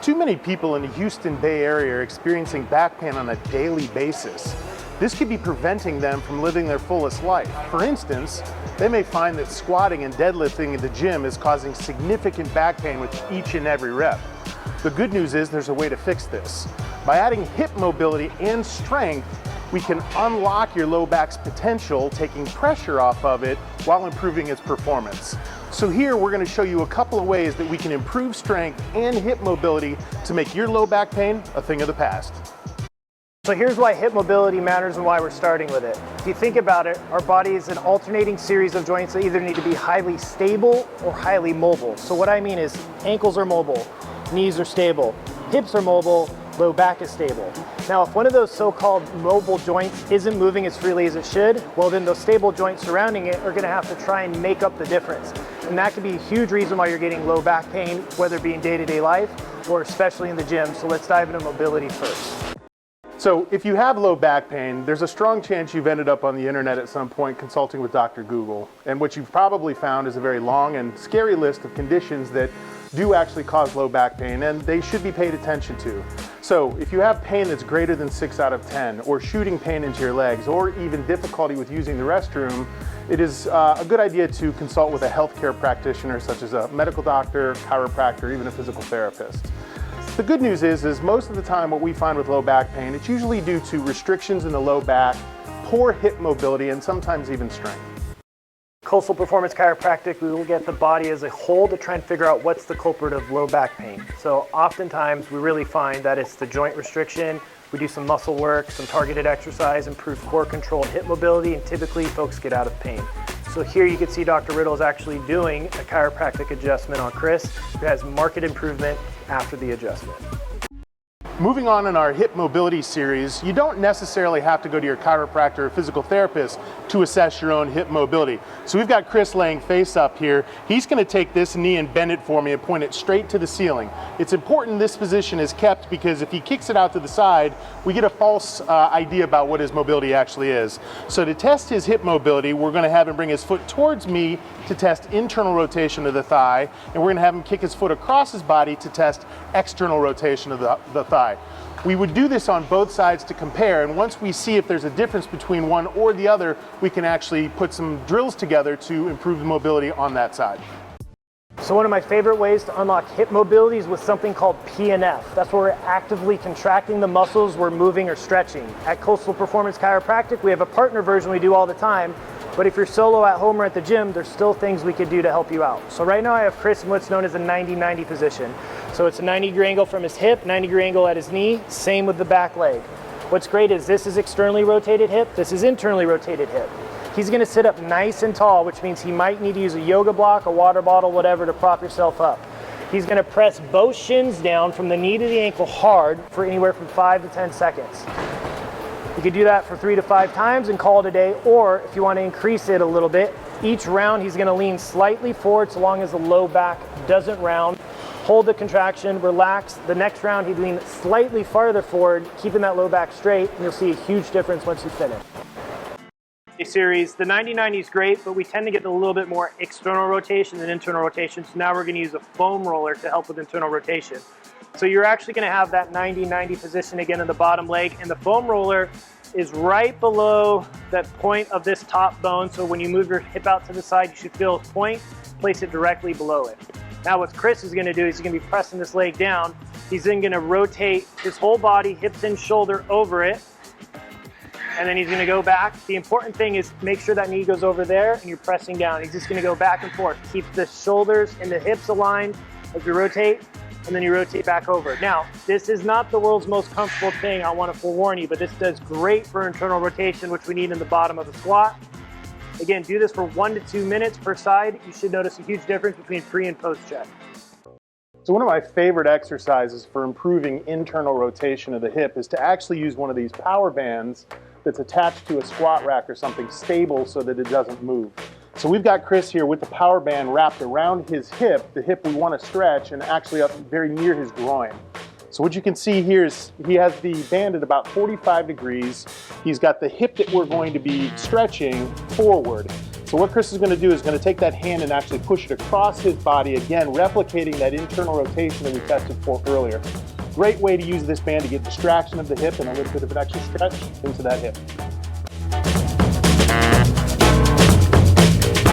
Too many people in the Houston Bay Area are experiencing back pain on a daily basis. This could be preventing them from living their fullest life. For instance, they may find that squatting and deadlifting in the gym is causing significant back pain with each and every rep. The good news is there's a way to fix this. By adding hip mobility and strength, we can unlock your low back's potential, taking pressure off of it while improving its performance. So here we're going to show you a couple of ways that we can improve strength and hip mobility to make your low back pain a thing of the past. So here's why hip mobility matters and why we're starting with it. If you think about it, our body is an alternating series of joints that either need to be highly stable or highly mobile. So what I mean is ankles are mobile, knees are stable, hips are mobile, low back is stable. Now, if one of those so-called mobile joints isn't moving as freely as it should, well then those stable joints surrounding it are gonna have to try and make up the difference. And that could be a huge reason why you're getting low back pain, whether it be in day-to-day life or especially in the gym. So let's dive into mobility first. So if you have low back pain, there's a strong chance you've ended up on the internet at some point consulting with Dr. Google. And what you've probably found is a very long and scary list of conditions that do actually cause low back pain, and they should be paid attention to. So if you have pain that's greater than 6 out of 10, or shooting pain into your legs, or even difficulty with using the restroom, it is a good idea to consult with a healthcare practitioner such as a medical doctor, chiropractor, or even a physical therapist. The good news is most of the time what we find with low back pain, it's usually due to restrictions in the low back, poor hip mobility, and sometimes even strength. Coastal Performance Chiropractic, we look at the body as a whole to try and figure out what's the culprit of low back pain. So oftentimes we really find that it's the joint restriction. We do some muscle work, some targeted exercise, improve core control and hip mobility, and typically folks get out of pain. So here you can see Dr. Riddle is actually doing a chiropractic adjustment on Chris, who has marked improvement after the adjustment. Moving on in our hip mobility series, you don't necessarily have to go to your chiropractor or physical therapist to assess your own hip mobility. So we've got Chris laying face up here. He's going to take this knee and bend it for me and point it straight to the ceiling. It's important this position is kept because if he kicks it out to the side, we get a false idea about what his mobility actually is. So to test his hip mobility, we're going to have him bring his foot towards me to test internal rotation of the thigh, and we're going to have him kick his foot across his body to test external rotation of the thigh. We would do this on both sides to compare, and once we see if there's a difference between one or the other, we can actually put some drills together to improve the mobility on that side. So one of my favorite ways to unlock hip mobility is with something called PNF. That's where we're actively contracting the muscles we're moving or stretching. At Coastal Performance Chiropractic, we have a partner version we do all the time, but if you're solo at home or at the gym, there's still things we could do to help you out. So right now I have Chris in what's known as a 90-90 position. So it's a 90-degree angle from his hip, 90-degree angle at his knee, same with the back leg. What's great is this is externally rotated hip, this is internally rotated hip. He's gonna sit up nice and tall, which means he might need to use a yoga block, a water bottle, whatever to prop yourself up. He's gonna press both shins down from the knee to the ankle hard for anywhere from 5 to 10 seconds. You could do that for 3 to 5 times and call it a day, or if you want to increase it a little bit, each round he's going to lean slightly forward so long as the low back doesn't round. Hold the contraction, relax. The next round he'd lean slightly farther forward, keeping that low back straight, and you'll see a huge difference once you finish. Series, the 90-90 is great, but we tend to get a little bit more external rotation than internal rotation, so now we're going to use a foam roller to help with internal rotation. So you're actually going to have that 90-90 position again in the bottom leg, and the foam roller is right below that point of this top bone. So when you move your hip out to the side, you should feel its point, place it directly below it. Now what Chris is gonna do is he's gonna be pressing this leg down. He's then gonna rotate his whole body, hips and shoulder over it. And then he's gonna go back. The important thing is make sure that knee goes over there and you're pressing down. He's just gonna go back and forth. Keep the shoulders and the hips aligned as you rotate, and then you rotate back over. Now, this is not the world's most comfortable thing, I wanna forewarn you, but this does great for internal rotation, which we need in the bottom of the squat. Again, do this for 1 to 2 minutes per side. You should notice a huge difference between pre and post check. So one of my favorite exercises for improving internal rotation of the hip is to actually use one of these power bands that's attached to a squat rack or something stable so that it doesn't move. So we've got Chris here with the power band wrapped around his hip, the hip we want to stretch, and actually up very near his groin. So what you can see here is he has the band at about 45 degrees. He's got the hip that we're going to be stretching forward. So what Chris is going to do is going to take that hand and actually push it across his body, again replicating that internal rotation that we tested for earlier. Great way to use this band to get distraction of the hip and a little bit of an extra stretch into that hip.